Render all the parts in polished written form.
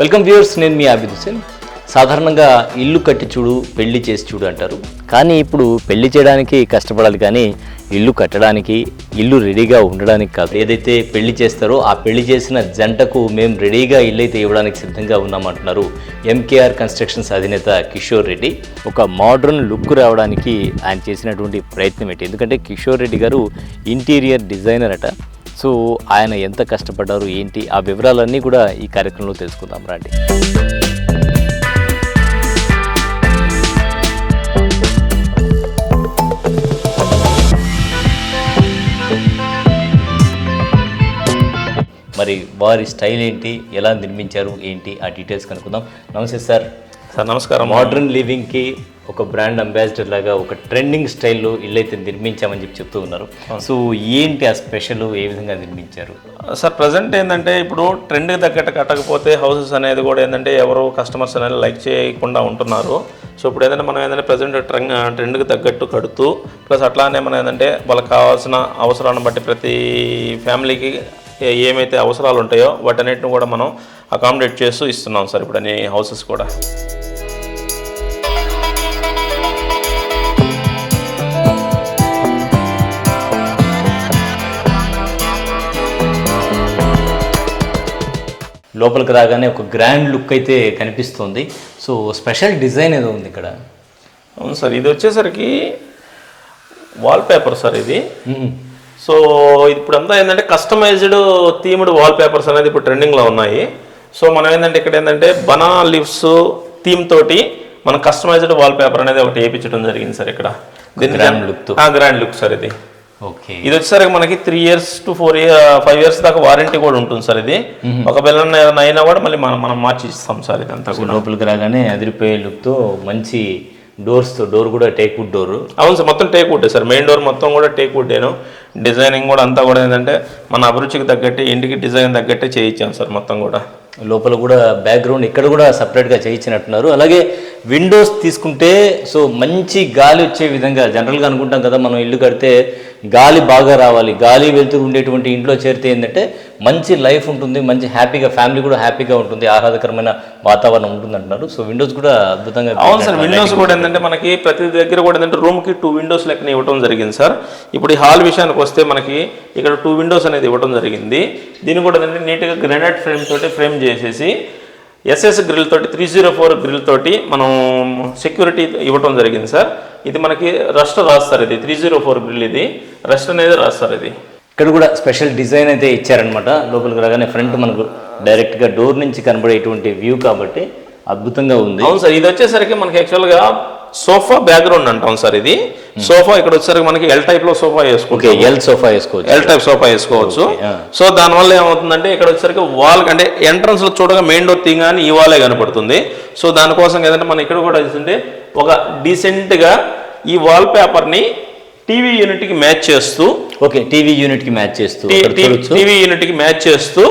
Welcome viewers, నేను మీ ఆబిద్ హుసేన్. సాధారణంగా ఇల్లు కట్టి చూడు, పెళ్లి చేసి చూడు అంటారు. కానీ ఇప్పుడు పెళ్లి చేయడానికి కష్టపడాలి, కానీ ఇల్లు కట్టడానికి, ఇల్లు రెడీగా ఉండడానికి కాదు. ఏదైతే పెళ్లి చేస్తారో ఆ పెళ్లి చేసిన జంటకు మేము రెడీగా ఇల్లు అయితే ఇవ్వడానికి సిద్ధంగా ఉన్నామంటున్నారు ఎంకేఆర్ కన్స్ట్రక్షన్స్ అధినేత కిషోర్ రెడ్డి. ఒక మోడర్న్ లుక్ రావడానికి ఆయన చేసినటువంటి ప్రయత్నం ఏంటి? ఎందుకంటే కిషోర్ రెడ్డి గారు ఇంటీరియర్ డిజైనర్ అట. సో ఆయన ఎంత కష్టపడ్డారు ఏంటి, ఆ వివరాలన్నీ కూడా ఈ కార్యక్రమంలో తెలుసుకుందాం రండి. మరి వారి స్టైల్ ఏంటి, ఎలా నిర్మించారు ఏంటి, ఆ డీటెయిల్స్ కనుక్కుందాం. నమస్తే సార్. సార్ నమస్కారం. మోడర్న్ లివింగ్కి ఒక బ్రాండ్ అంబాసిడర్ లాగా ఒక ట్రెండింగ్ స్టైల్లో ఇల్లు అయితే నిర్మించామని చెప్పి చెప్తూ ఉన్నారు. సో ఏంటి ఆ స్పెషల్, ఏ విధంగా నిర్మించారు? సార్ ప్రజెంట్ ఏంటంటే ఇప్పుడు ట్రెండ్కి తగ్గట్టు కట్టకపోతే హౌసెస్ అనేది కూడా ఏంటంటే ఎవరు కస్టమర్స్ అనేది లైక్ చేయకుండా ఉంటున్నారు. సో ఇప్పుడు ఏంటంటే మనం ఏంటంటే ప్రజెంట్ ట్రెండ్కి తగ్గట్టు కడుతూ ప్లస్ అట్లానే మనం ఏంటంటే వాళ్ళకి కావాల్సిన అవసరాలను బట్టి ప్రతి ఫ్యామిలీకి ఏమైతే అవసరాలు ఉంటాయో వాటన్నిటిని కూడా మనం అకామిడేట్ చేస్తూ ఇస్తున్నాం సార్ ఇప్పుడు అన్ని హౌసెస్ కూడా. లోపలికి రాగానే ఒక గ్రాండ్ లుక్ అయితే కనిపిస్తుంది. సో స్పెషల్ డిజైన్ ఏదో ఉంది ఇక్కడ. అవును సార్, ఇది వచ్చేసరికి వాల్ పేపర్ సార్ ఇది. సో ఇప్పుడు అంతా ఏంటంటే కస్టమైజ్డ్ థీమ్డ్ వాల్ పేపర్స్ అనేది ఇప్పుడు ట్రెండింగ్లో ఉన్నాయి. సో మనం ఏంటంటే ఇక్కడ ఏంటంటే బనానా లీవ్స్ థీమ్ తోటి మనం కస్టమైజ్డ్ వాల్ పేపర్ అనేది ఒకటి వేయించడం జరిగింది సార్ ఇక్కడ. గ్రాండ్ లుక్ సార్ ఇది. ఓకే, ఇది వచ్చేసరికి మనకి 3 years to 5 years దాకా వారంటీ కూడా ఉంటుంది సార్. ఇది ఒక బెలూన్ అయినా కూడా మళ్ళీ మనం మార్చి ఇస్తాం సార్. ఇదంతా కూడా లోపలికి రాగానే అదిరిపోయే లుక్తో మంచి డోర్స్తో, డోర్ కూడా టేక్ వుడ్ డోర్. అవును సార్, మొత్తం teak wood sir. Main door మొత్తం కూడా టేక్ వుడ్డేను. డిజైనింగ్ కూడా అంతా కూడా ఏంటంటే మన అభిరుచికి తగ్గట్టు, ఇంటికి డిజైన్ తగ్గట్టే చేయించాం సార్ మొత్తం కూడా. లోపల కూడా బ్యాక్గ్రౌండ్ ఇక్కడ కూడా సపరేట్గా చేయించినట్టున్నారు. అలాగే విండోస్ తీసుకుంటే సో మంచి గాలి వచ్చే విధంగా, జనరల్గా అనుకుంటాం కదా మనం ఇల్లు కడితే గాలి బాగా రావాలి, గాలి వెళ్తూ ఉండేటువంటి ఇంట్లో చేరితే ఏంటంటే మంచి లైఫ్ ఉంటుంది, మంచి హ్యాపీగా ఫ్యామిలీ కూడా హ్యాపీగా ఉంటుంది, ఆహ్లాదకరమైన వాతావరణం ఉంటుంది అంటున్నారు. సో విండోస్ కూడా అద్భుతంగా. అవును సార్, విండోస్ కూడా ఏంటంటే మనకి ప్రతి దగ్గర కూడా ఏంటంటే రూమ్కి 2 windows లెక్కన ఇవ్వడం జరిగింది సార్. ఇప్పుడు ఈ హాల్ విషయానికి వస్తే మనకి ఇక్కడ 2 windows అనేది ఇవ్వడం జరిగింది. దీన్ని కూడా ఏంటంటే నీట్గా గ్రానైట్ ఫ్రేమ్ తోటి ఫ్రేమ్ చేసేసి ఎస్ఎస్ గ్రిల్ తోటి 304 గ్రిల్ తోటి మనం సెక్యూరిటీ ఇవ్వటం జరిగింది సార్. ఇది మనకి రస్ట్ రాస్తారు, ఇది 304 గ్రిల్, ఇది రస్ట్ అనేది రాస్తారు. ఇది ఇక్కడ కూడా స్పెషల్ డిజైన్ అయితే ఇచ్చారనమాట. లోపలికి రాగానే ఫ్రంట్ మనకు డైరెక్ట్గా డోర్ నుంచి కనబడేటువంటి వ్యూ కాబట్టి అద్భుతంగా ఉంది. అవును సార్, ఇది వచ్చేసరికి మనకి యాక్చువల్గా సోఫా బ్యాక్గ్రౌండ్ అంటాం సార్. ఇది సోఫా ఇక్కడ వచ్చేసరికి మనకి ఎల్ టైప్ లో సోఫా వేసుకోవచ్చు. ఎల్ టైప్ సోఫా వేసుకోవచ్చు. సో దానివల్ల ఏమవుతుందంటే ఇక్కడ వచ్చేసరికి వాల్ అంటే ఎంట్రన్స్ లో చూడగా మెయిన్ డోర్ తీగానే ఈ వాలే కనపడుతుంది. సో దానికోసం ఏదంటే మనం ఇక్కడ కూడా ఏంటంటే ఒక డీసెంట్ గా ఈ వాల్ పేపర్ ని టీవీ యూనిట్ కి మ్యాచ్ చేస్తూ, టీవీ యూనిట్ కి మ్యాచ్ చేస్తూ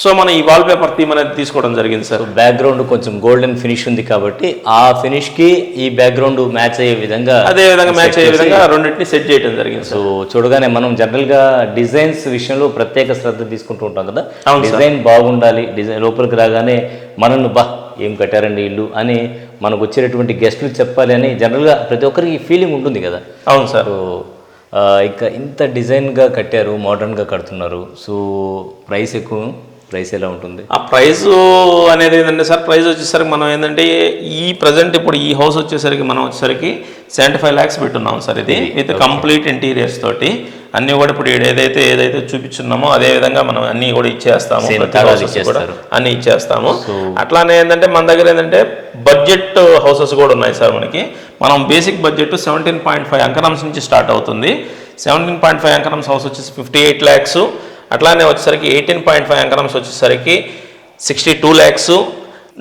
సో మనం ఈ వాల్ పేపర్ థీమ్ అనేది తీసుకోవడం జరిగింది సార్. బ్యాక్గ్రౌండ్ కొంచెం గోల్డెన్ ఫినిష్ ఉంది కాబట్టి ఆ ఫినిష్ కి ఈ బ్యాక్గ్రౌండ్ మ్యాచ్ అయ్యే విధంగా, మ్యాచ్ అయ్యే విధంగా రెండింటిని సెట్ చేయడం జరిగింది. సో చూడగానే మనం జనరల్ గా డిజైన్స్ విషయంలో ప్రత్యేక శ్రద్ధ తీసుకుంటూ ఉంటాం కదా. డిజైన్ బాగుండాలి, డిజైన్ లోపలికి రాగానే మనల్ని ఏం కట్టారండి ఇల్లు అని మనకు వచ్చేటటువంటి గెస్టులు చెప్పాలి అని జనరల్గా ప్రతి ఒక్కరికి ఫీలింగ్ ఉంటుంది కదా. అవును సార్. ఇంకా ఇంత డిజైన్గా కట్టారు, మోడర్న్గా కడుతున్నారు. సో ప్రైస్ ఎలా ఉంటుంది? ఆ ప్రైస్ అనేది ఏంటంటే సార్, ప్రైస్ వచ్చేసరికి మనం ఏంటంటే ఈ ప్రజెంట్ ఇప్పుడు ఈ హౌస్ వచ్చేసరికి మనం వచ్చేసరికి 75 lakhs పెట్టున్నాం సార్. ఇది విత్ కంప్లీట్ ఇంటీరియర్స్ తోటి అన్నీ కూడా ఇప్పుడు ఏదైతే చూపించున్నామో అదే విధంగా మనం అన్నీ కూడా ఇచ్చేస్తాము, అన్నీ ఇచ్చేస్తాము. అట్లానే ఏంటంటే మన దగ్గర ఏంటంటే బడ్జెట్ హౌసెస్ కూడా ఉన్నాయి సార్. మనం బేసిక్ బడ్జెట్ 17.5 acres నుంచి స్టార్ట్ అవుతుంది. 17.5 acres హౌస్ వచ్చేసి 58 lakhs. అట్లానే వచ్చేసరికి 18.5 acres వచ్చేసరికి 62 lakhs.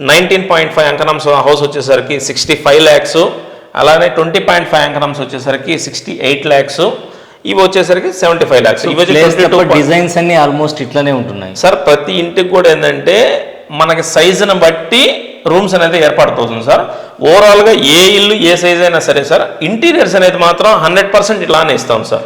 19.5 acres హౌస్ వచ్చేసరికి 65 lakhs. అలానే 20.5 acres వచ్చేసరికి 68 lakhs. ఇవి వచ్చేసరికి 75 lakhs. డిజైన్స్ అన్ని ఆల్మోస్ట్ ఇట్లానే ఉంటున్నాయి సార్. ప్రతి ఇంటికి కూడా ఏంటంటే మనకి సైజుని బట్టి రూమ్స్ అనేది ఏర్పడుతుంది సార్. ఓవరాల్గా ఏ ఇల్లు ఏ సైజ్ అయినా సరే సార్, ఇంటీరియర్స్ అనేది మాత్రం 100% ఇట్లానే ఇస్తాం సార్.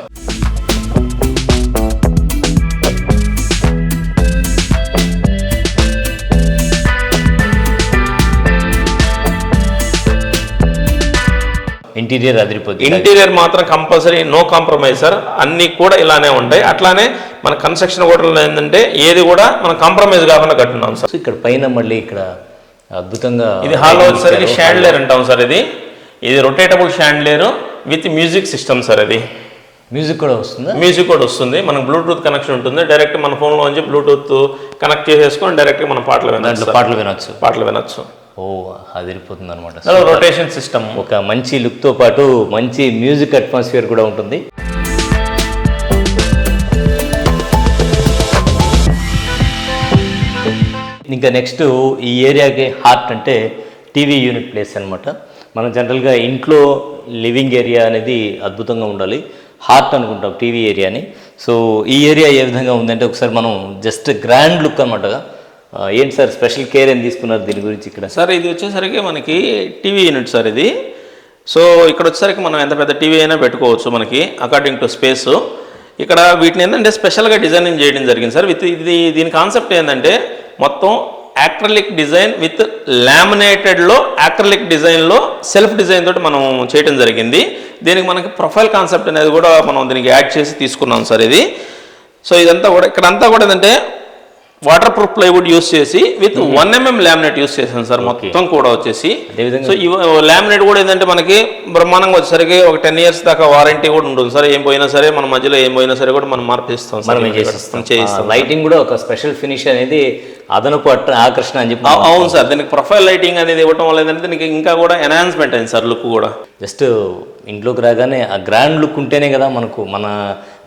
ఇంటీరియర్ అదిరిపోతుంది. ఇంటీరియర్ మాత్రం కంపల్సరీ నో కాంప్రమైజ్ సార్, అన్నీ కూడా ఇలానే ఉంటాయి. అట్లానే మన కన్స్ట్రక్షన్ హోటల్లో ఏంటంటే ఏది కూడా మనం కాంప్రమైజ్ కాకుండా కట్టున్నాం సార్. ఇక్కడ పైన మళ్ళీ ఇక్కడ అద్భుతంగా ఇది హాల్ వచ్చేసరికి షాండ్లేర్ అంటాం సార్. ఇది rotatable chandelier with music system sir. ఇది మ్యూజిక్ కూడా వస్తుంది. మ్యూజిక్ కూడా వస్తుంది. మనకు బ్లూటూత్ కనెక్షన్ ఉంటుంది. డైరెక్ట్ మన ఫోన్లో నుంచి బ్లూటూత్ కనెక్ట్ చేసేసుకొని డైరెక్ట్ మన పాటలు వినొచ్చు. ఓ అదిరిపోతుంది అనమాట. రొటేషన్ సిస్టమ్, ఒక మంచి లుక్తో పాటు మంచి మ్యూజిక్ అట్మాస్ఫియర్ కూడా ఉంటుంది. ఇంకా నెక్స్ట్ ఈ ఏరియాకి హార్ట్ అంటే టీవీ యూనిట్ ప్లేస్ అనమాట. మనం జనరల్గా ఇంట్లో లివింగ్ ఏరియా అనేది అద్భుతంగా ఉండాలి, హార్ట్ అనుకుంటాం టీవీ ఏరియాని. సో ఈ ఏరియా ఏ విధంగా ఉందంటే ఒకసారి మనం జస్ట్ గ్రాండ్ లుక్ అనమాట. ఏంటి సార్ స్పెషల్ కేర్ ఏం తీసుకున్నారు దీని గురించి ఇక్కడ? సార్ ఇది వచ్చేసరికి మనకి టీవీ యూనిట్ సార్ ఇది. సో ఇక్కడ వచ్చేసరికి మనం ఎంత పెద్ద టీవీ అయినా పెట్టుకోవచ్చు మనకి అకార్డింగ్ టు స్పేస్. ఇక్కడ వీటిని ఏంటంటే స్పెషల్గా డిజైనింగ్ చేయడం జరిగింది సార్. దీని కాన్సెప్ట్ ఏంటంటే మొత్తం యాక్రిలిక్ డిజైన్ విత్ లామినేటెడ్లో యాక్రిలిక్ డిజైన్లో సెల్ఫ్ డిజైన్ తోటి మనం చేయడం జరిగింది. దీనికి మనకి ప్రొఫైల్ కాన్సెప్ట్ అనేది కూడా మనం దీనికి యాడ్ చేసి తీసుకున్నాం సార్ ఇది. సో ఇదంతా కూడా ఇక్కడంతా కూడా ఏంటంటే వాటర్ ప్రూఫ్ ప్లైవుడ్ యూస్ చేసి విత్ 1 mm లామినేట్ యూస్ చేశాను సార్ మొత్తం కూడా వచ్చేసి. సో ఈ లామినేట్ కూడా ఏంటంటే మనకి బ్రహ్మాండంగా వచ్చేసరికి ఒక 10 years దాకా వారంటీ కూడా ఉంటుంది సార్. ఏం పోయినా సరే మన మధ్యలో ఏం పోయినా సరే కూడా మనం మార్పిస్తాం, చేయిస్తాం. లైటింగ్ కూడా ఒక స్పెషల్ ఫినిష్ అనేది అదనపు ఆకర్షణ అని చెప్పి. అవును సార్, దీనికి ప్రొఫైల్ లైటింగ్ అనేది ఇవ్వటం వల్ల ఏంటంటే దీనికి ఇంకా కూడా ఎన్హాన్స్మెంట్ అయింది సార్ లుక్ కూడా. జస్ట్ ఇంట్లోకి రాగానే ఆ గ్రాండ్ లుక్ ఉంటేనే కదా మనకు మన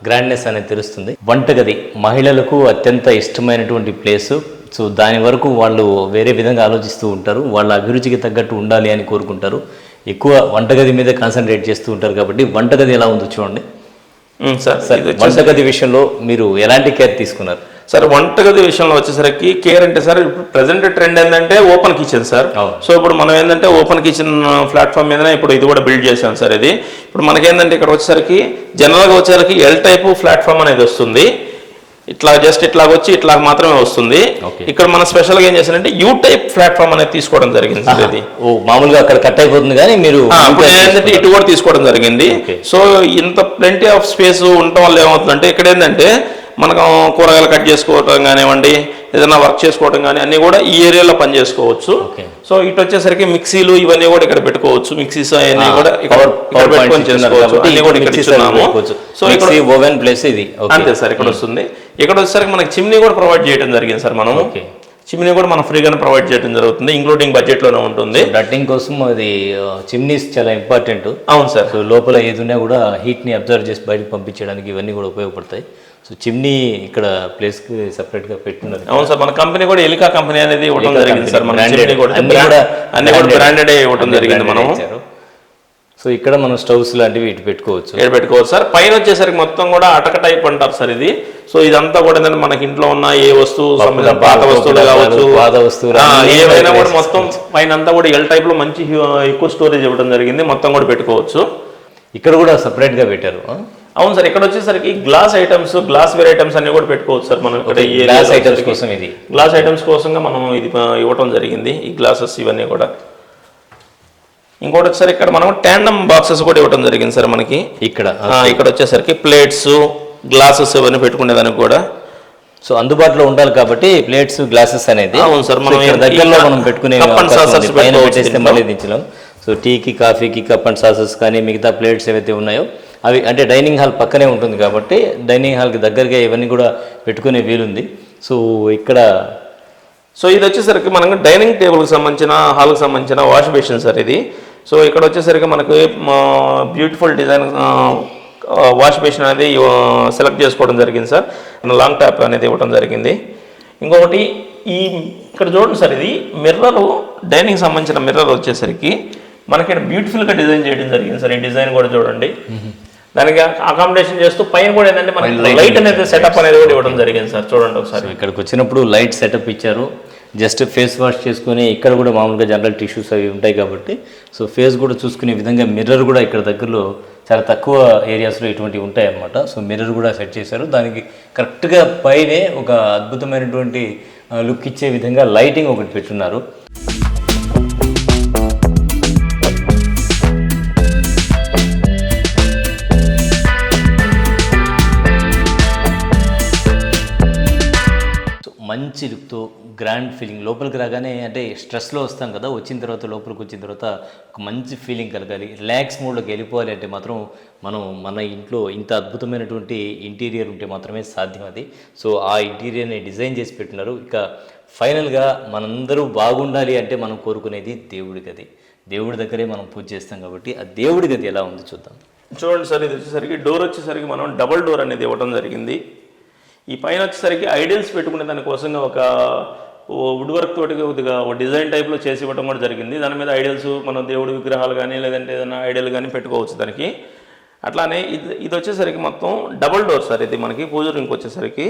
గ్రాండ్నెస్ అనేది తెలుస్తుంది. వంటగది మహిళలకు అత్యంత ఇష్టమైనటువంటి ప్లేసు. సో దాని వరకు వాళ్ళు వేరే విధంగా ఆలోచిస్తూ ఉంటారు, వాళ్ళ అభిరుచికి తగ్గట్టు ఉండాలి అని కోరుకుంటారు, ఎక్కువ వంటగది మీద కాన్సన్ట్రేట్ చేస్తూ ఉంటారు. కాబట్టి వంటగది ఎలా ఉందో చూడండి సార్. వంటగది విషయంలో మీరు ఎలాంటి కేర్ తీసుకున్నారు సార్? వంటగది విషయంలో వచ్చేసరికి కేర్ అంటే సార్ ఇప్పుడు ప్రజెంట్ ట్రెండ్ ఏంటంటే ఓపెన్ కిచెన్ సార్. సో ఇప్పుడు మనం ఏంటంటే ఓపెన్ కిచెన్ ప్లాట్ఫామ్ మీద ఇప్పుడు ఇది కూడా బిల్డ్ చేసాం సార్. ఇది ఇప్పుడు మనకేంటంటే ఇక్కడ వచ్చేసరికి జనరల్గా వచ్చేసరికి ఎల్ టైప్ ప్లాట్ఫామ్ అనేది వస్తుంది. ఇట్లా జస్ట్ ఇట్లా వచ్చి ఇట్లా మాత్రమే వస్తుంది. ఇక్కడ మనం స్పెషల్గా ఏం చేశారంటే యూ టైప్ ప్లాట్ఫామ్ అనేది తీసుకోవడం జరిగింది సార్. ఇది మామూలుగా అక్కడ కట్ అయిపోతుంది కానీ మీరు ఏంటంటే ఇటు కూడా తీసుకోవడం జరిగింది. సో ఇంత ప్లెంటీ ఆఫ్ స్పేస్ ఉండటం వల్ల ఏమవుతుందంటే ఇక్కడ ఏంటంటే మనకు కూరగాయలు కట్ చేసుకోవటం కానివ్వండి, ఏదైనా వర్క్ చేసుకోవడం కానీ అన్నీ కూడా ఈ ఏరియాలో పని చేసుకోవచ్చు. సో ఇటు వచ్చేసరికి మిక్సీలు ఇవన్నీ కూడా ఇక్కడ పెట్టుకోవచ్చు. మిక్సీస్ అవన్నీ కూడా ఇక్కడ పెట్టుకొని చేసుకోవచ్చు. అన్ని కూడా ఇక్కడ ఇస్తున్నాము. సో ఇక్కడ ఓవెన్ ప్లేస్ ఇది అంతే సార్. ఇక్కడ వస్తుంది. ఇక్కడ వచ్చేసరికి మనకి చిమ్నీ కూడా ప్రొవైడ్ చేయడం జరిగింది సార్. మనం చిమ్నీ కూడా మనం ఫ్రీగానే ప్రొవైడ్ చేయడం జరుగుతుంది, ఇంక్లూడింగ్ బడ్జెట్లోనే ఉంటుంది. డట్టింగ్ కోసం అది చిమ్నీస్ చాలా ఇంపార్టెంట్. అవును సార్. సో లోపల ఏదున్నా కూడా హీట్ని అబ్జర్వ్ చేసి బయటకు పంపించడానికి ఇవన్నీ కూడా ఉపయోగపడతాయి. సో చిమ్నీ ఇక్కడ ప్లేస్కి సపరేట్గా పెట్టున్నారు. అవును సార్, మన కంపెనీ కూడా ఎలికా కంపెనీ అనేది ఇవ్వడం జరిగింది సార్. మన అన్ని కూడా బ్రాండెడ్ ఇవ్వడం జరిగింది మనం. సో ఇక్కడ మనం స్టవ్స్ లాంటివి ఇటు పెట్టుకోవచ్చు సార్. పైన వచ్చేసరికి మొత్తం కూడా అటక టైప్ అంటారు సార్ ఇది. సో ఇదంతా కూడా ఏంటంటే మనకి ఇంట్లో ఉన్న ఏ వస్తువు పాత వస్తువులు కావచ్చు, ఏవైనా కూడా మొత్తం పైన అంతా కూడా ఎల్ టైప్ లో మంచి ఎక్కువ స్టోరేజ్ ఇవ్వడం జరిగింది. మొత్తం కూడా పెట్టుకోవచ్చు. ఇక్కడ కూడా సపరేట్ గా పెట్టారు. అవును సార్. ఇక్కడ వచ్చేసరికి glass items, glassware items అన్ని కూడా పెట్టుకోవచ్చు సార్. మనం ఇక్కడ గ్లాస్ ఐటమ్స్ కోసం ఇది గ్లాస్ ఐటమ్స్ కోసంగా మనం ఇది ఇవ్వడం జరిగింది. ఈ గ్లాసెస్ ఇవన్నీ కూడా. ఇంకోటి వచ్చేసరికి ఇక్కడ మనం ట్యాండమ్ బాక్సెస్ కూడా ఇవ్వడం జరిగింది సార్ మనకి. ఇక్కడ వచ్చేసరికి ప్లేట్స్, గ్లాసెస్ ఇవన్నీ పెట్టుకునేదానికి కూడా సో అందుబాటులో ఉండాలి కాబట్టి ప్లేట్స్, గ్లాసెస్ అనేది. అవును సార్. మనం దగ్గరలో మనం పెట్టుకునే మళ్ళీ దించలేం. సో టీకి, కాఫీకి కప్ అండ్ సాసెస్ కానీ మిగతా ప్లేట్స్ ఏవైతే ఉన్నాయో అవి అంటే డైనింగ్ హాల్ పక్కనే ఉంటుంది కాబట్టి డైనింగ్ హాల్కి దగ్గరగా ఇవన్నీ కూడా పెట్టుకునే వీలుంది. సో ఇక్కడ ఇది వచ్చేసరికి మనకు డైనింగ్ టేబుల్కి సంబంధించిన, హాల్కి సంబంధించిన వాష్ బేసిన్ సార్ ఇది. సో ఇక్కడ వచ్చేసరికి మనకు బ్యూటిఫుల్ డిజైన్ వాష్ బేసిన్ అనేది సెలెక్ట్ చేసుకోవడం జరిగింది సార్. లాంగ్ ట్యాప్ అనేది ఇవ్వడం జరిగింది. ఇంకొకటి ఇక్కడ చూడండి సార్, ఇది మిర్రర్, డైనింగ్ సంబంధించిన మిర్రర్ వచ్చేసరికి మనకి బ్యూటిఫుల్గా డిజైన్ చేయడం జరిగింది సార్. ఈ డిజైన్ కూడా చూడండి. దానికి అకామిడేషన్ చేస్తూ పైన కూడా ఏంటంటే మనకి లైట్ అనేది సెటప్ అనేది కూడా ఇవ్వడం జరిగింది సార్. చూడండి ఒకసారి. ఇక్కడికి వచ్చినప్పుడు లైట్ సెటప్ ఇచ్చారు. జస్ట్ ఫేస్ వాష్ చేసుకుని ఇక్కడ కూడా మామూలుగా జనరల్ టిష్యూస్ అవి ఉంటాయి కాబట్టి సో ఫేస్ కూడా చూసుకునే విధంగా మిర్రర్ కూడా ఇక్కడ దగ్గరలో చాలా తక్కువ ఏరియాస్లో ఇటువంటివి ఉంటాయి అన్నమాట. సో మిర్రర్ కూడా సెట్ చేశారు. దానికి కరెక్ట్గా పైనే ఒక అద్భుతమైనటువంటి లుక్ ఇచ్చే విధంగా లైటింగ్ ఒకటి పెట్టున్నారు. మంచి లుక్తో గ్రాండ్ ఫీలింగ్, లోపలికి రాగానే అంటే స్ట్రెస్లో వస్తాం కదా, వచ్చిన తర్వాత లోపలికి వచ్చిన తర్వాత ఒక మంచి ఫీలింగ్ కలగాలి, రిలాక్స్ మోడ్లోకి వెళ్ళిపోవాలి అంటే మాత్రం మనం మన ఇంట్లో ఇంత అద్భుతమైనటువంటి ఇంటీరియర్ ఉంటే మాత్రమే సాధ్యం అది. సో ఆ ఇంటీరియర్ని డిజైన్ చేసి పెట్టినారు. ఇక ఫైనల్గా మనందరూ బాగుండాలి అంటే మనం కోరుకునేది దేవుడి గది. దేవుడి దగ్గరే మనం పూజ చేస్తాం కాబట్టి ఆ దేవుడి గది ఎలా ఉంది చూద్దాం. చూడండి సార్, ఇది వచ్చేసరికి డోర్ వచ్చేసరికి మనం డబుల్ డోర్ అనేది ఇవ్వడం జరిగింది. ఈ పైన వచ్చేసరికి ఐడియల్స్ పెట్టుకునే దానికోసంగా ఒక వుడ్ వర్క్ తోటి కొద్దిగా ఒక డిజైన్ టైప్లో చేసి ఇవ్వడం కూడా జరిగింది. దాని మీద ఐడియల్స్ మన దేవుడి విగ్రహాలు కానీ లేదంటే ఏదైనా ఐడియల్ కానీ పెట్టుకోవచ్చు దానికి. అట్లానే ఇది వచ్చేసరికి మొత్తం డబుల్ డోర్ సార్. ఇది మనకి పూజ రూమ్కి వచ్చేసరికి,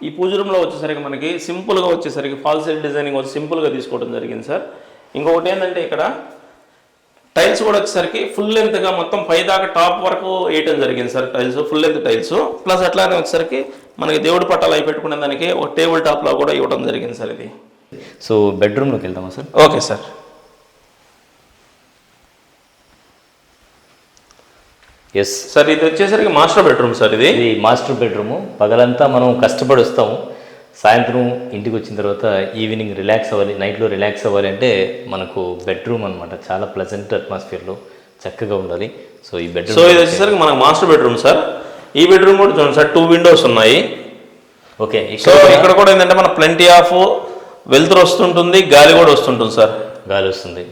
ఈ పూజ రూమ్లో వచ్చేసరికి మనకి సింపుల్గా వచ్చేసరికి ఫాల్ సైడ్ డిజైనింగ్ వచ్చి సింపుల్గా తీసుకోవడం జరిగింది సార్. ఇంకొకటి ఏంటంటే ఇక్కడ టైల్స్ కూడా వచ్చేసరికి ఫుల్ లెంత్గా మొత్తం పైదాకా టాప్ వరకు వేయటం జరిగింది sir. Tiles full length tiles plus అట్లానే వచ్చేసరికి మనకి దేవుడి పట్టాలు అవి పెట్టుకునే దానికి ఒక టేబుల్ టాప్లో కూడా ఇవ్వడం జరిగింది సార్ ఇది. సో బెడ్రూమ్లోకి వెళ్దామా sir? Okay sir. Yes sir, ఇది వచ్చేసరికి మాస్టర్ బెడ్రూమ్ సార్. ఇది మాస్టర్ బెడ్రూము. పగలంతా మనం కష్టపడి వస్తాము, సాయంత్రం ఇంటికి వచ్చిన తర్వాత ఈవినింగ్ రిలాక్స్ అవ్వాలి, నైట్లో రిలాక్స్ అవ్వాలి అంటే మనకు బెడ్రూమ్ అనమాట. చాలా ప్లెజెంట్ అట్మాస్ఫియర్లో చక్కగా ఉండాలి. సో ఈ బెడ్రూమ్, సో ఇది వచ్చేసరికి మనకు మాస్టర్ బెడ్రూమ్ సార్. ఈ బెడ్రూమ్ కూడా చూడండి సార్, 2 విండోస్ ఉన్నాయి. ఓకే. సో ఇక్కడ కూడా ఏంటంటే మన ప్లెంటీ ఆఫ్ వెలుతురు వస్తుంటుంది, గాలి కూడా వస్తుంటుంది సార్. గాలి వస్తుంది,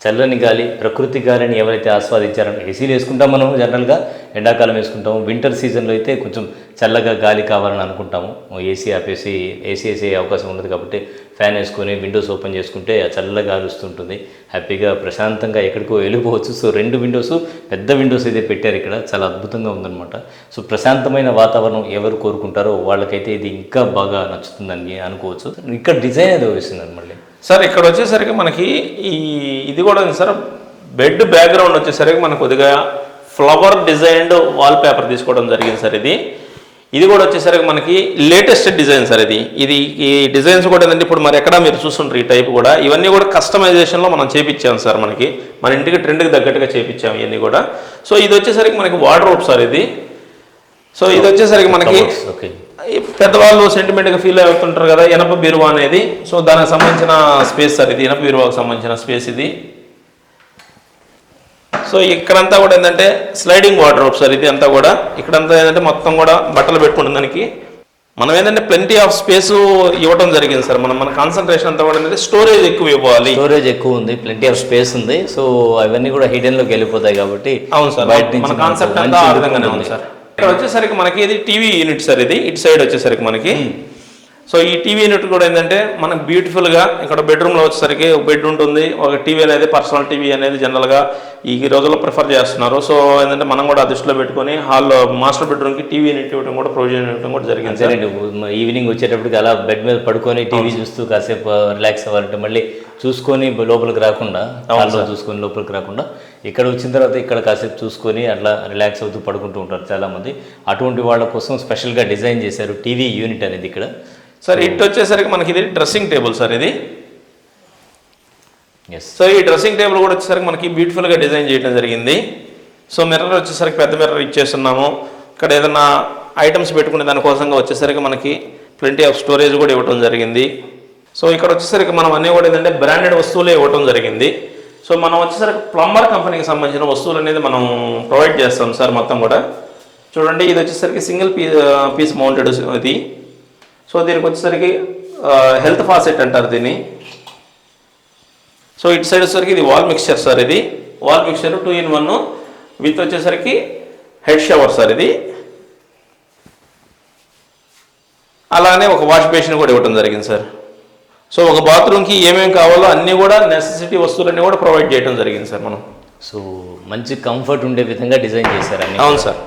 చల్లని గాలి, ప్రకృతి గాలిని ఎవరైతే ఆస్వాదించారో, ఏసీలు వేసుకుంటాం మనం జనరల్గా, ఎండాకాలం వేసుకుంటాము. వింటర్ సీజన్లో అయితే కొంచెం చల్లగా గాలి కావాలని అనుకుంటాము, ఏసీ ఆపేసి ఏసీ వేసే అవకాశం ఉండదు కాబట్టి ఫ్యాన్ వేసుకొని విండోస్ ఓపెన్ చేసుకుంటే ఆ చల్ల గాలి వస్తుంటుంది. హ్యాపీగా ప్రశాంతంగా ఎక్కడికో వెళ్ళిపోవచ్చు. సో 2 విండోస్, పెద్ద విండోస్ అయితే పెట్టారు ఇక్కడ, చాలా అద్భుతంగా ఉందన్నమాట. సో ప్రశాంతమైన వాతావరణం ఎవరు కోరుకుంటారో వాళ్ళకైతే ఇది ఇంకా బాగా నచ్చుతుందని అనుకోవచ్చు. ఇక్కడ డిజైన్ ఏదో వేసిందండి మళ్ళీ సార్. ఇక్కడ వచ్చేసరికి మనకి ఇది కూడా సార్, బెడ్ బ్యాక్గ్రౌండ్ వచ్చేసరికి మనకు కొద్దిగా ఫ్లవర్ డిజైన్డ్ వాల్ పేపర్ తీసుకోవడం జరిగింది సార్. ఇది కూడా వచ్చేసరికి మనకి లేటెస్ట్ డిజైన్ సార్. ఈ డిజైన్స్ కూడా ఏంటంటే ఇప్పుడు మరి ఎక్కడ మీరు చూస్తుంటారు ఈ టైప్ కూడా, ఇవన్నీ కూడా కస్టమైజేషన్లో మనం చేపించాం సార్. మనకి మన ఇంటికి ట్రెండ్కి తగ్గట్టుగా చేపించాము ఇవన్నీ కూడా. సో ఇది వచ్చేసరికి మనకి వార్డ్రోబ్ సార్ ఇది. సో ఇది వచ్చేసరికి మనకి పెద్దవాళ్ళు సెంటిమెంట్గా ఫీల్ అవుతుంటారు కదా, ఇనప బీరువా అనేది. సో దానికి సంబంధించిన స్పేస్ సార్ ఇది, ఇనప బీరువాకు సంబంధించిన స్పేస్ ఇది. సో ఇక్కడంతా కూడా ఏంటంటే స్లైడింగ్ వార్డ్రోబ్ సార్. ఇది అంతా కూడా ఇక్కడంతా ఏంటంటే మొత్తం కూడా బట్టలు పెట్టుకునే దానికి మనం ఏంటంటే ప్లెంటీ ఆఫ్ స్పేస్ ఇవ్వడం జరిగింది సార్. మన కాన్సన్ట్రేషన్ అంతా కూడా ఏంటంటే స్టోరేజ్ ఎక్కువ ఇవ్వాలి. స్టోరేజ్ ఎక్కువ ఉంది, ప్లెంటీ ఆఫ్ స్పేస్ ఉంది. సో అవన్నీ కూడా హిడెన్లోకి వెళ్ళిపోతాయి కాబట్టి. అవును సార్, మన కాన్సెప్ట్ అంతా ఆ విధంగానే ఉంది సార్. ఇక్కడ వచ్చేసరికి మనకి ఇది టీవీ యూనిట్ సార్. ఇది ఇటు సైడ్ వచ్చేసరికి మనకి. సో ఈ టీవీ యూనిట్ కూడా ఏంటంటే మనకు బ్యూటిఫుల్గా ఇక్కడ బెడ్రూమ్లో వచ్చేసరికి ఒక బెడ్ ఉంటుంది, ఒక టీవీ అనేది పర్సనల్ టీవీ అనేది జనరల్గా ఈ రోజుల్లో ప్రిఫర్ చేస్తున్నారు. సో ఏంటంటే మనం కూడా దృష్టిలో పెట్టుకొని హాల్లో మాస్టర్ బెడ్రూమ్కి టీవీ యూనిట్ ఇవ్వడం కూడా ప్రొవిజన్ ఇవ్వడం కూడా జరిగింది సార్. ఈవినింగ్ వచ్చేటప్పటికి అలా బెడ్ మీద పడుకొని టీవీ చూస్తూ కాసేపు రిలాక్స్ అవ్వాలంటే మళ్ళీ చూసుకొని లోపలికి రాకుండా, హాల్లో చూసుకొని లోపలికి రాకుండా ఇక్కడ వచ్చిన తర్వాత ఇక్కడ కాసేపు చూసుకొని అట్లా రిలాక్స్ అవుతూ పడుకుంటూ ఉంటారు చాలామంది. అటువంటి వాళ్ళ కోసం స్పెషల్గా డిజైన్ చేశారు టీవీ యూనిట్ అనేది ఇక్కడ సార్. ఇటు వచ్చేసరికి మనకి ఇది డ్రెస్సింగ్ టేబుల్ సార్. ఇది సో ఈ డ్రెస్సింగ్ టేబుల్ కూడా వచ్చేసరికి మనకి బ్యూటిఫుల్గా డిజైన్ చేయడం జరిగింది. సో మిర్రర్ వచ్చేసరికి పెద్ద మిర్రర్ ఇచ్చేస్తున్నాము. ఇక్కడ ఏదైనా ఐటమ్స్ పెట్టుకునే దానికోసంగా వచ్చేసరికి మనకి ప్లెంటీ ఆఫ్ స్టోరేజ్ కూడా ఇవ్వడం జరిగింది. సో ఇక్కడ వచ్చేసరికి మనం అన్నీ కూడా ఏంటంటే బ్రాండెడ్ వస్తువులే ఇవ్వడం జరిగింది. సో మనం వచ్చేసరికి ప్లంబర్ కంపెనీకి సంబంధించిన వస్తువులు అనేది మనం ప్రొవైడ్ చేస్తాం సార్ మొత్తం కూడా. చూడండి, ఇది వచ్చేసరికి సింగిల్ పీస్ మౌంటెడ్ ఇది. సో దీనికి వచ్చేసరికి హెల్త్ ఫాసెట్ అంటారు దీన్ని. సో ఇటు సైడ్ వచ్చేసరికి ఇది వాల్ మిక్స్చర్ సార్. ఇది వాల్ మిక్స్చర్ 2-in-1 విత్ వచ్చేసరికి హెడ్ షవర్ సార్. ఇది అలానే ఒక వాష్ బేసిన్ కూడా ఇవ్వడం జరిగింది సార్. సో ఒక బాత్రూమ్కి ఏమేమి కావాలో అన్నీ కూడా నెసెసిటీ వస్తువులన్నీ కూడా ప్రొవైడ్ చేయడం జరిగింది సార్ మనం. సో మంచి కంఫర్ట్ ఉండే విధంగా డిజైన్ చేశారు. అవును సార్.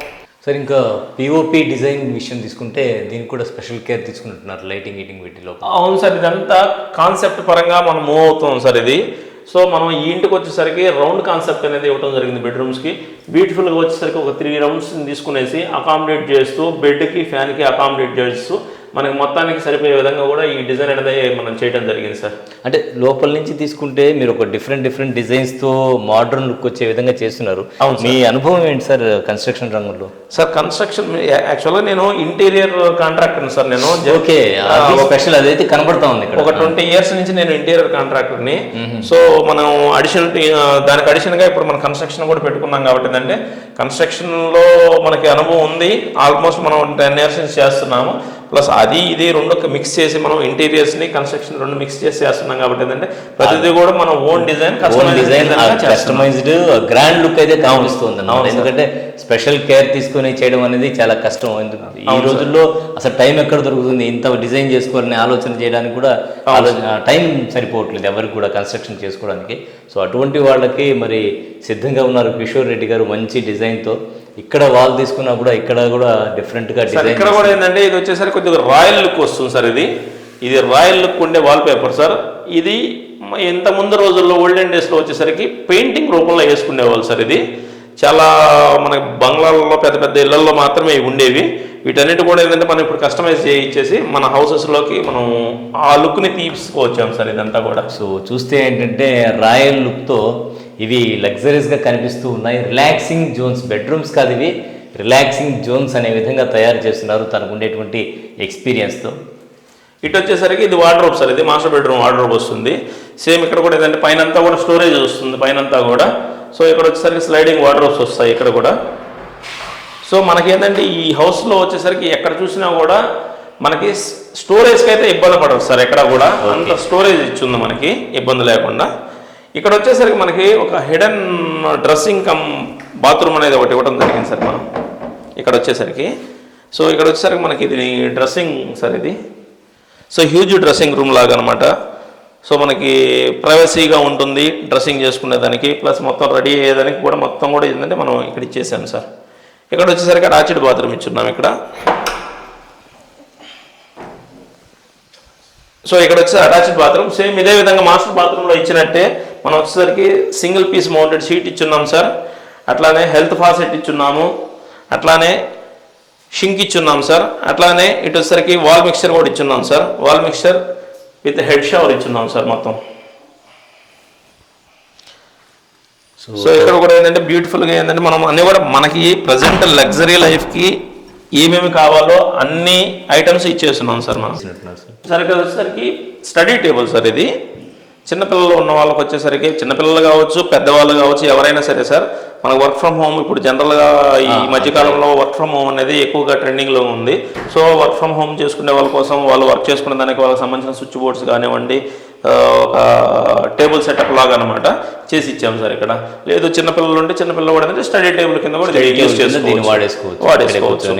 సార్ ఇంకా పిఓపి డిజైన్ విషయం తీసుకుంటే దీనికి కూడా స్పెషల్ కేర్ తీసుకుంటున్నారు, లైటింగ్ హీటింగ్ వీటిలో. అవును సార్, ఇదంతా కాన్సెప్ట్ పరంగా మనం మూవ్ అవుతాం సార్ ఇది. సో మనం ఈ ఇంటికి వచ్చేసరికి రౌండ్ కాన్సెప్ట్ అనేది ఇవ్వడం జరిగింది బెడ్రూమ్స్కి. బ్యూటిఫుల్గా వచ్చేసరికి ఒక 3 రౌండ్స్ తీసుకునేసి అకామిడేట్ చేస్తూ బెడ్కి ఫ్యాన్కి అకామిడేట్ చేస్తూ మనకి మొత్తానికి సరిపోయే విధంగా కూడా ఈ డిజైన్ అనేది మనం చేయడం జరిగింది సార్. అంటే లోపల నుంచి తీసుకుంటే మీరు ఒక డిఫరెంట్ డిజైన్స్తో మోడర్న్ లుక్ వచ్చే విధంగా చేస్తున్నారు. మీ అనుభవం ఏంటి సార్ కన్స్ట్రక్షన్ రంగంలో? సార్ కన్స్ట్రక్షన్ యాక్చువల్గా నేను ఇంటీరియర్ కాంట్రాక్టర్ సార్. నేను ఓకే, స్పెషల్ అదైతే కనబడతా ఉంది ఇక్కడ. ఒక 20 years నుంచి నేను ఇంటీరియర్ కాంట్రాక్టర్ని. సో మనం దానికి అడిషనల్గా ఇప్పుడు మనం కన్స్ట్రక్షన్ కూడా పెట్టుకున్నాం కాబట్టి ఏంటంటే కన్స్ట్రక్షన్లో మనకి అనుభవం ఉంది. ఆల్మోస్ట్ మనం 10 years నుంచి చేస్తున్నాము. ప్లస్ అది ఇది రెండు మిక్స్ చేసి మనం ఇంటీరియర్స్ని కన్స్ట్రక్షన్ రెండు మిక్స్ చేసి చేస్తున్నాం కాబట్టి ఏంటంటే ప్రతిదీ కూడా మనం own design customised grand look అయితే కనిపిస్తుంది. ఎందుకంటే స్పెషల్ కేర్ తీసుకొని చేయడం అనేది చాలా కష్టం. ఈ రోజుల్లో అసలు టైం ఎక్కడ దొరుకుతుంది ఇంత డిజైన్ చేసుకోవాలని ఆలోచన చేయడానికి కూడా టైం సరిపోవట్లేదు ఎవరికి కూడా కన్స్ట్రక్షన్ చేసుకోవడానికి. సో అటువంటి వాళ్ళకి మరి సిద్ధంగా ఉన్నారు కిషోర్ రెడ్డి గారు మంచి డిజైన్తో. ఇక్కడ వాల్ తీసుకున్నా కూడా ఇక్కడ కూడా డిఫరెంట్గా డిజైన్. ఇక్కడ కూడా ఏంటంటే ఇది వచ్చేసరికి కొద్దిగా రాయల్ లుక్ వస్తుంది సార్. ఇది రాయల్ లుక్ ఉండే వాల్ పేపర్ సార్. ఇది ఇంత ముందు రోజుల్లో ఓల్డెన్ డేస్లో వచ్చేసరికి పెయింటింగ్ రూపంలో వేసుకునేవాళ్ళు సార్. ఇది చాలా మన బంగ్లాలలో పెద్ద పెద్ద ఇళ్లలో మాత్రమే ఇవి ఉండేవి. వీటన్నిటి కూడా ఏంటంటే మనం ఇప్పుడు కస్టమైజ్ చేయించేసి మన హౌసెస్లోకి మనం ఆ లుక్ని తీసుకువచ్చాం సార్ ఇదంతా కూడా. సో చూస్తే ఏంటంటే రాయల్ లుక్తో ఇవి లగ్జరీస్గా కనిపిస్తూ ఉన్నాయి. రిలాక్సింగ్ జోన్స్, బెడ్రూమ్స్ కాదు ఇవి, రిలాక్సింగ్ జోన్స్ అనే విధంగా తయారు చేస్తున్నారు తనకు ఉండేటువంటి ఎక్స్పీరియన్స్తో. ఇటు వచ్చేసరికి ఇది వార్డ్రోబ్ సార్. ఇది మాస్టర్ బెడ్రూమ్ వార్డ్రోబ్ వస్తుంది. సేమ్ ఇక్కడ కూడా ఏంటంటే పైన అంతా కూడా స్టోరేజ్ వస్తుంది పైనంతా కూడా. సో ఇక్కడ వచ్చేసరికి స్లైడింగ్ వార్డ్రోబ్స్ వస్తాయి ఇక్కడ కూడా. సో మనకేంటంటే ఈ హౌస్లో వచ్చేసరికి ఎక్కడ చూసినా కూడా మనకి స్టోరేజ్కి అయితే ఇబ్బంది పడదు సార్. ఎక్కడ కూడా అంత స్టోరేజ్ ఇచ్చింది మనకి ఇబ్బంది లేకుండా. ఇక్కడ వచ్చేసరికి మనకి ఒక హిడెన్ డ్రెస్సింగ్ కమ్ బాత్రూమ్ అనేది ఒకటి ఇవ్వడం జరిగింది సార్ మనం ఇక్కడ వచ్చేసరికి. సో ఇక్కడ వచ్చేసరికి మనకి ఇది డ్రెస్సింగ్ సార్ ఇది. సో హ్యూజ్ డ్రెస్సింగ్ రూమ్ లాగా అనమాట. సో మనకి ప్రైవసీగా ఉంటుంది డ్రెస్సింగ్ చేసుకునేదానికి. ప్లస్ మొత్తం రెడీ అయ్యేదానికి కూడా మొత్తం కూడా ఏంటంటే మనం ఇక్కడ ఇచ్చేసాం సార్. ఇక్కడ వచ్చేసరికి అటాచ్డ్ బాత్రూమ్ ఇచ్చున్నాం ఇక్కడ. సో ఇక్కడ వచ్చేసి అటాచ్డ్ బాత్రూమ్ సేమ్ ఇదే విధంగా మాస్టర్ బాత్రూంలో ఇచ్చినట్టే మనం వచ్చేసరికి సింగిల్ పీస్ మౌంటెడ్ షీట్ ఇచ్చున్నాం సార్. అట్లానే హెల్త్ ఫాసెట్ ఇచ్చున్నాము. అట్లానే షింక్ ఇచ్చున్నాం సార్. అట్లానే ఇటు వచ్చేసరికి వాల్ మిక్చర్ కూడా ఇచ్చున్నాం sir. Wall mixer with head shower ఇచ్చున్నాం సార్ మొత్తం. సో ఇక్కడ కూడా ఏంటంటే బ్యూటిఫుల్గా ఏంటంటే మనం అన్నీ కూడా మనకి ప్రజెంట్ లగ్జరీ లైఫ్కి ఏమేమి కావాలో అన్ని ఐటమ్స్ ఇచ్చేస్తున్నాం సార్ మనం. సార్ ఇక్కడ వచ్చేసరికి స్టడీ టేబుల్ సార్. ఇది చిన్నపిల్లలు ఉన్న వాళ్ళకి వచ్చేసరికి చిన్నపిల్లలు కావచ్చు పెద్దవాళ్ళు కావచ్చు ఎవరైనా సరే సార్ మనకు వర్క్ ఫ్రమ్ హోమ్ ఇప్పుడు జనరల్గా ఈ మధ్యకాలంలో వర్క్ ఫ్రమ్ హోమ్ అనేది ఎక్కువగా ట్రెండింగ్లో ఉంది. సో వర్క్ ఫ్రమ్ హోమ్ చేసుకునే వాళ్ళ కోసం వాళ్ళు వర్క్ చేసుకునే దానికి వాళ్ళకి సంబంధించిన స్విచ్ బోర్డ్స్ కానివ్వండి ఒక టేబుల్ సెటప్ లాగా అనమాట చేసి ఇచ్చాము సార్ ఇక్కడ. లేదు చిన్నపిల్లలు ఉంటే చిన్నపిల్లలు కూడా అంటే స్టడీ టేబుల్ కింద కూడా యూజ్ చేసుకోవచ్చు, వాడేసుకోవచ్చు.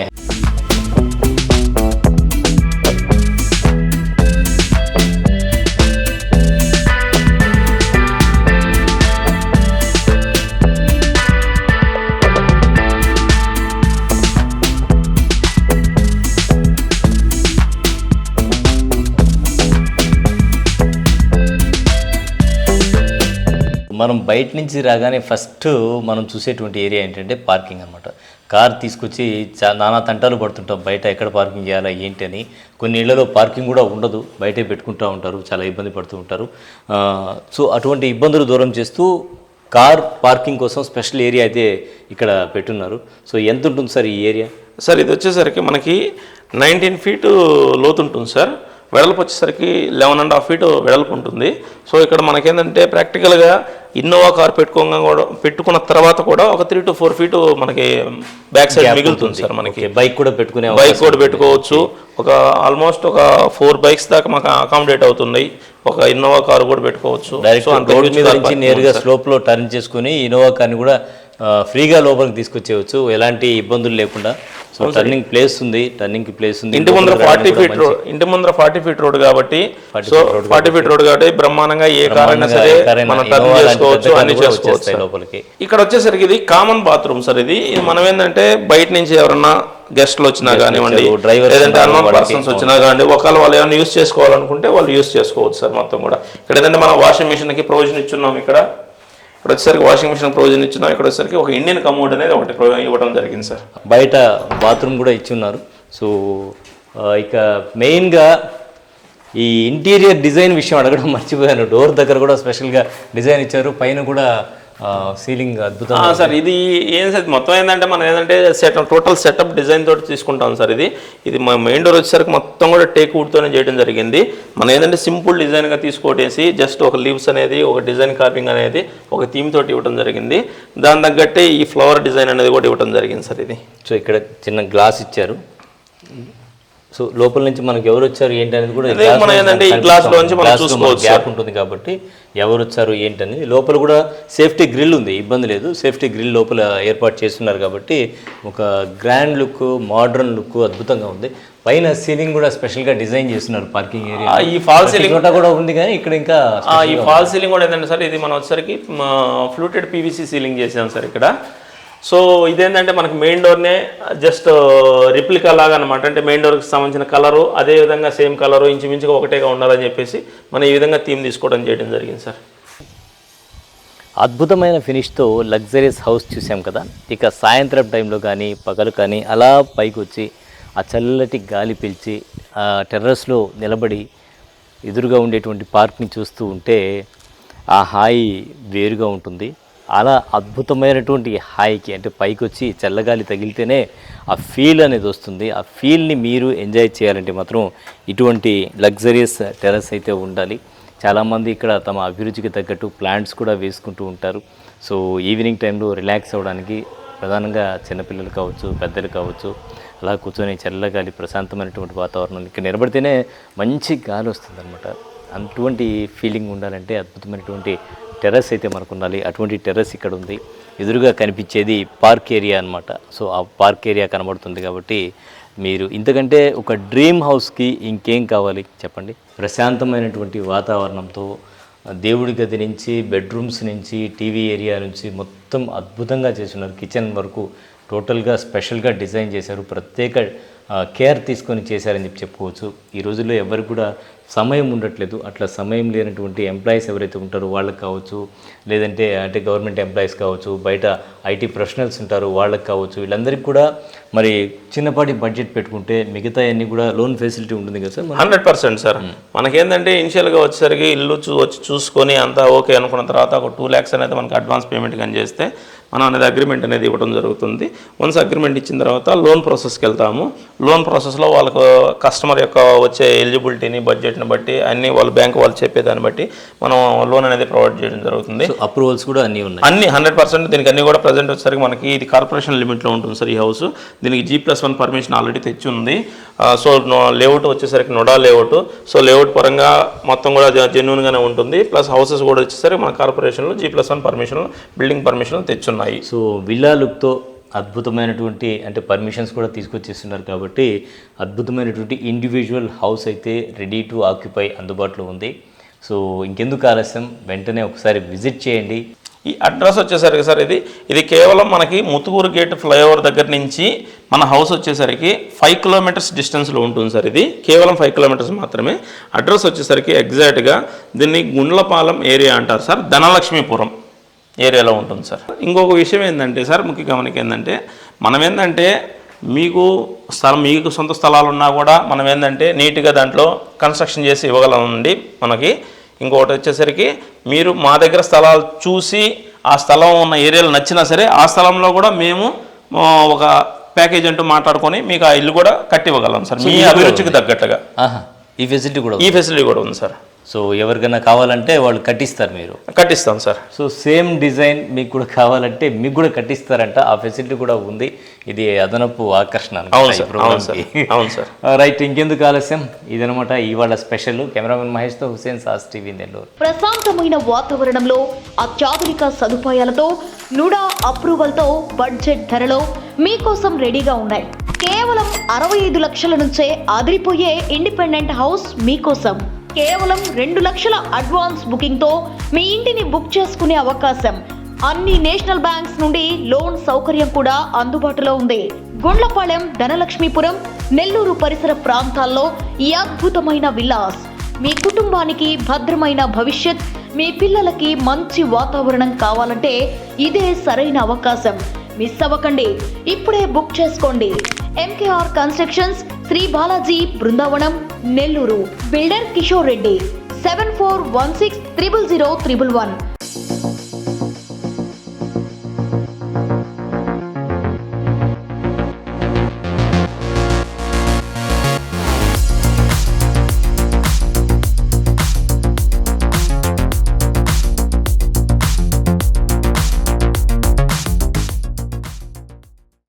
మనం బయట నుంచి రాగానే ఫస్ట్ మనం చూసేటువంటి ఏరియా ఏంటంటే పార్కింగ్ అనమాట. కార్ తీసుకొచ్చి నానా తంటాలు పడుతుంటాం బయట ఎక్కడ పార్కింగ్ చేయాలా ఏంటి అని. కొన్ని ఇళ్లలో పార్కింగ్ కూడా ఉండదు, బయటే పెట్టుకుంటూ ఉంటారు, చాలా ఇబ్బంది పడుతూ ఉంటారు. సో అటువంటి ఇబ్బందులు దూరం చేస్తూ కార్ పార్కింగ్ కోసం స్పెషల్ ఏరియా అయితే ఇక్కడ పెట్టున్నారు. సో ఎంత ఉంటుంది సార్ ఈ ఏరియా? సార్ ఇది వచ్చేసరికి మనకి 19 feet లోతు ఉంటుంది సార్. వెడల్పు వచ్చేసరికి 11.5 feet వెడల్పు ఉంటుంది. సో ఇక్కడ మనకేంటంటే ప్రాక్టికల్గా ఇన్నోవా కార్ పెట్టుకున్న తర్వాత కూడా ఒక 3 to 4 feet మనకి బ్యాక్ సైడ్ మిగులుతుంది సార్. మనకి బైక్ కూడా పెట్టుకోవచ్చు. ఒక ఆల్మోస్ట్ ఒక 4 bikes దాకా మాకు అకామిడేట్ అవుతున్నాయి. ఒక ఇన్నోవా కార్ కూడా పెట్టుకోవచ్చు. రోడ్ మీద నుంచి నేరుగా స్లోప్లో టర్న్ చేసుకుని ఇన్నోవా కార్ని కూడా ఫ్రీగా లోపలికి తీసుకొచ్చేయచ్చు ఎలాంటి ఇబ్బందులు లేకుండా. సో టర్నింగ్ ప్లేస్ ఉంది, ఇంటి ముందర 40 feet రోడ్ కాబట్టి 40 feet రోడ్ కాబట్టి బ్రహ్మాండంగా ఏ కార్ అయినా సరే మనం టర్న్ చేసుకోవచ్చు, అన్ని చేసుకోవచ్చు లోపలికి. ఇక్కడ వచ్చేసరికి ఇది కామన్ బాత్రూమ్ సార్. ఇది మనం ఏంటంటే బయట నుంచి ఎవరన్నా గెస్ట్లు వచ్చినా కానివ్వండి, లేదంటే అన్నోన్ పర్సన్స్ వచ్చినా కానివ్వండి, ఒకవేళ వాళ్ళు ఏమైనా యూస్ చేసుకోవాలనుకుంటే వాళ్ళు యూస్ చేసుకోవచ్చు సార్ మొత్తం కూడా. ఇక్కడ ఏంటంటే మనం వాషింగ్ మిషన్కి ప్రొవిజన్ ఇచ్చున్నాం. ఇక్కడ వచ్చేసరికి వాషింగ్ మిషన్ ప్రొవిజన్ ఇచ్చినాం. ఇక్కడ వచ్చేసరికి ఒక ఇండియన్ కమోడ్ అనేది ఒకటి ఇవ్వడం జరిగింది సార్. బయట బాత్రూమ్ కూడా ఇచ్చి ఉన్నారు. సో ఇక మెయిన్గా ఈ ఇంటీరియర్ డిజైన్ విషయం అడగడం మర్చిపోయాను. డోర్ దగ్గర కూడా స్పెషల్గా డిజైన్ ఇచ్చారు, పైన కూడా సీలింగ్ అద్భుతం. సార్ ఇది ఏం సార్ మొత్తం ఏంటంటే మనం ఏంటంటే టోటల్ సెటప్ డిజైన్ తోటి తీసుకుంటాం సార్. ఇది మా మెయిన్ డోర్ వచ్చేసరికి మొత్తం కూడా టేక్ వుడ్తోనే చేయడం జరిగింది. మనం ఏంటంటే సింపుల్ డిజైన్గా తీసుకొట్టేసి జస్ట్ ఒక లీవ్స్ అనేది, ఒక డిజైన్ కార్వింగ్ అనేది ఒక థీమ్ తోటి ఇవ్వడం జరిగింది. దాని తగ్గట్టే ఈ ఫ్లవర్ డిజైన్ అనేది కూడా ఇవ్వడం జరిగింది సార్. ఇది సో ఇక్కడ చిన్న గ్లాస్ ఇచ్చారు. సో లోపల నుంచి మనకి ఎవరు వచ్చారు ఏంటి అనేది కూడా మనం ఏంటంటే ఈ గ్లాస్ లోంచి మనం చూసుకోవచ్చు, గ్యాప్ ఉంటుంది కాబట్టి ఎవరు వచ్చారు ఏంటని. లోపల కూడా సేఫ్టీ గ్రిల్ ఉంది, ఇబ్బంది లేదు. సేఫ్టీ గ్రిల్ లోపల ఏర్పాటు చేస్తున్నారు కాబట్టి ఒక గ్రాండ్ లుక్, మోడర్న్ లుక్ అద్భుతంగా ఉంది. పైన సీలింగ్ కూడా స్పెషల్గా డిజైన్ చేస్తున్నారు. పార్కింగ్ ఏరియా ఈ ఫాల్ సీలింగ్ కూడా ఉంది, కానీ ఇక్కడ ఇంకా ఈ ఫాల్ సీలింగ్ కూడా ఏంటంటే సార్ ఇది మనం వచ్చేసరికి ఫ్లూటెడ్ పీవీసీ సీలింగ్ చేసాం సార్ ఇక్కడ. సో ఇదేంటంటే మనకి మెయిన్ డోర్నే జస్ట్ రిప్లికా లాగా అనమాట. అంటే మెయిన్ డోర్కి సంబంధించిన కలరు అదే విధంగా సేమ్ కలరు ఇంచుమించుగా ఒకటేగా ఉండాలని చెప్పేసి మనం ఈ విధంగా థీమ్ తీసుకోవడం చేయడం జరిగింది సార్. అద్భుతమైన ఫినిష్తో లగ్జరీస్ హౌస్ చూసాం కదా. ఇక సాయంత్రం టైంలో కానీ పగలు కానీ అలా పైకి వచ్చి ఆ చల్లటి గాలి పీల్చి ఆ టెర్రస్లో నిలబడి ఎదురుగా ఉండేటువంటి పార్క్ని చూస్తూ ఉంటే ఆ హాయి వేరుగా ఉంటుంది. అలా అద్భుతమైనటువంటి హాయికి అంటే పైకి వచ్చి చల్లగాలి తగిలితేనే ఆ ఫీల్ అనేది వస్తుంది. ఆ ఫీల్ని మీరు ఎంజాయ్ చేయాలంటే మాత్రం ఇటువంటి లగ్జరియస్ టెర్రస్ అయితే ఉండాలి. చాలామంది ఇక్కడ తమ అభిరుచికి తగ్గట్టు ప్లాంట్స్ కూడా వేసుకుంటూ ఉంటారు. సో ఈవినింగ్ టైంలో రిలాక్స్ అవ్వడానికి ప్రధానంగా చిన్నపిల్లలు కావచ్చు, పెద్దలు కావచ్చు, అలా కూర్చొని చల్లగాలి, ప్రశాంతమైనటువంటి వాతావరణం ఇక్కడ నిలబడితేనే మంచి గాలి వస్తుంది అనమాట. అటువంటి ఫీలింగ్ ఉండాలంటే అద్భుతమైనటువంటి టెర్రస్ అయితే మనకు ఉండాలి. అటువంటి టెర్రస్ ఇక్కడ ఉంది. ఎదురుగా కనిపించేది పార్క్ ఏరియా అనమాట. సో ఆ పార్క్ ఏరియా కనబడుతుంది కాబట్టి మీరు ఇంతకంటే ఒక డ్రీమ్ హౌస్కి ఇంకేం కావాలి చెప్పండి. ప్రశాంతమైనటువంటి వాతావరణంతో దేవుడి గది నుంచి, బెడ్రూమ్స్ నుంచి, టీవీ ఏరియా నుంచి మొత్తం అద్భుతంగా చేస్తున్నారు. కిచెన్ వరకు టోటల్గా స్పెషల్గా డిజైన్ చేశారు. ప్రత్యేక కేర్ తీసుకొని చేశారని చెప్పుకోవచ్చు. ఈ రోజుల్లో ఎవరికి కూడా సమయం ఉండట్లేదు. అట్లా సమయం లేనటువంటి ఎంప్లాయీస్ ఎవరైతే ఉంటారో వాళ్ళకి కావచ్చు, లేదంటే అంటే గవర్నమెంట్ ఎంప్లాయీస్ కావచ్చు, బయట ఐటీ ప్రొఫెషనల్స్ ఉంటారు వాళ్ళకి కావచ్చు, వీళ్ళందరికీ కూడా మరి చిన్నపాటి బడ్జెట్ పెట్టుకుంటే మిగతా అన్నీ కూడా లోన్ ఫెసిలిటీ ఉంటుంది కదా సార్. 100% సార్. మనకేంటంటే ఇనిషియల్గా వచ్చేసరికి ఇల్లు వచ్చి చూసుకొని అంతా ఓకే అనుకున్న తర్వాత ఒక 2 lakhs అనేది మనకి అడ్వాన్స్ పేమెంట్ కానీ చేస్తే మనం అనేది అగ్రిమెంట్ అనేది ఇవ్వడం జరుగుతుంది. వన్స్ అగ్రిమెంట్ ఇచ్చిన తర్వాత లోన్ ప్రాసెస్కి వెళ్తాము. లోన్ ప్రాసెస్లో వాళ్ళకు కస్టమర్ యొక్క వచ్చే ఎలిజిబిలిటీని, బడ్జెట్ని బట్టి అన్ని వాళ్ళు బ్యాంక్ వాళ్ళు చెప్పేదాన్ని బట్టి మనం లోన్ అనేది ప్రొవైడ్ చేయడం జరుగుతుంది. అప్రూవల్స్ కూడా అన్నీ ఉన్నాయి, అన్ని 100%. దీనికి అన్ని కూడా ప్రజెంట్ వచ్చేసరికి మనకి ఇది కార్పొరేషన్ లిమిట్లో ఉంటుంది సార్ ఈ హౌస్. దీనికి G+1 పర్మిషన్ ఆల్రెడీ తెచ్చి ఉంది. సో లేఅవుట్ వచ్చేసరికి నొడా లేఅవుట్. సో లేఅవుట్ పరంగా మొత్తం కూడా జెన్యూన్గానే ఉంటుంది. ప్లస్ హౌసెస్ కూడా వచ్చేసరికి మన కార్పొరేషన్లో G+1 పర్మిషన్, బిల్డింగ్ పర్మిషన్లు తెచ్చున్నాయి. సో విల్లా లుక్తో అద్భుతమైనటువంటి అంటే పర్మిషన్స్ కూడా తీసుకొచ్చేస్తున్నారు కాబట్టి అద్భుతమైనటువంటి ఇండివిజువల్ హౌస్ అయితే రెడీ టు ఆక్యుపై అందుబాటులో ఉంది. సో ఇంకెందుకు ఆలస్యం, వెంటనే ఒకసారి విజిట్ చేయండి. ఈ అడ్రస్ వచ్చేసరికి సార్ ఇది కేవలం మనకి ముతుకూరు గేట్ ఫ్లైఓవర్ దగ్గర నుంచి మన హౌస్ వచ్చేసరికి 5 kilometers డిస్టెన్స్లో ఉంటుంది సార్. ఇది కేవలం 5 kilometers మాత్రమే. అడ్రస్ వచ్చేసరికి ఎగ్జాక్ట్గా దీన్ని గుండ్లపాలెం ఏరియా అంటారు సార్, ధనలక్ష్మీపురం ఏరియాలో ఉంటుంది సార్. ఇంకొక విషయం ఏంటంటే సార్, ముఖ్య గమనిక ఏంటంటే మనం ఏంటంటే మీకు సొంత స్థలాలు ఉన్నా కూడా మనం ఏంటంటే నీట్గా దాంట్లో కన్స్ట్రక్షన్ చేసి ఇవ్వగలండి మనకి. ఇంకొకటి వచ్చేసరికి మీరు మా దగ్గర స్థలాలు చూసి ఆ స్థలం ఉన్న ఏరియాలు నచ్చినా సరే ఆ స్థలంలో కూడా మేము ఒక ప్యాకేజ్ అంటూ మాట్లాడుకొని మీకు ఆ ఇల్లు కూడా కట్టివ్వగలం సార్, మీ అభిరుచికి తగ్గట్టుగా. ఈ ఫెసిలిటీ కూడా ఉంది సార్. సో ఎవరికైనా కావాలంటే వాళ్ళు కట్టిస్తారు, మీరు కట్టిస్తాం సార్. సో సేమ్ డిజైన్ మీకు కూడా కావాలంటే మీకు కూడా కట్టిస్తారంట, ఆ ఫెసిలిటీ కూడా ఉంది. ఇది అదనపు ఆకర్షణ. అవును సార్. రైట్, ఇంకెందుకు ఆలస్యం, ఇదనమాట ఇవాళ స్పెషల్. కెమెరామెన్ మహేష్తో హుసేన్, సాస్ టీవీ, నెల్లూరు. ప్రశాంతమైన వాతావరణంలో అత్యాధునిక సదుపాయాలతో నుడా అప్రూవల్తో బడ్జెట్ ధరలో మీకోసం రెడీగా ఉన్నాయి. కేవలం 65 లక్షల నుంచే అదిరిపోయే ఇండిపెండెంట్ హౌస్ మీకోసం. కేవలం 2 లక్షల అడ్వాన్స్ బుకింగ్తో మీ ఇంటిని బుక్ చేసుకునే అవకాశం. అన్ని నేషనల్ బ్యాంక్స్ నుండి లోన్ సౌకర్యం కూడా అందుబాటులో ఉంది. గుండ్లపాలెం, ధనలక్ష్మీపురం, నెల్లూరు పరిసర ప్రాంతాల్లో ఈ అద్భుతమైన విల్లాస్ మీ కుటుంబానికి భద్రమైన భవిష్యత్, మీ పిల్లలకి మంచి వాతావరణం కావాలంటే ఇదే సరైన అవకాశం. మిస్ అవ్వకండి, ఇప్పుడే బుక్ చేసుకోండి. MKR constructions, Shri Balaji Brindavanam, Nellore. Builder Kishore Reddy 7416000111.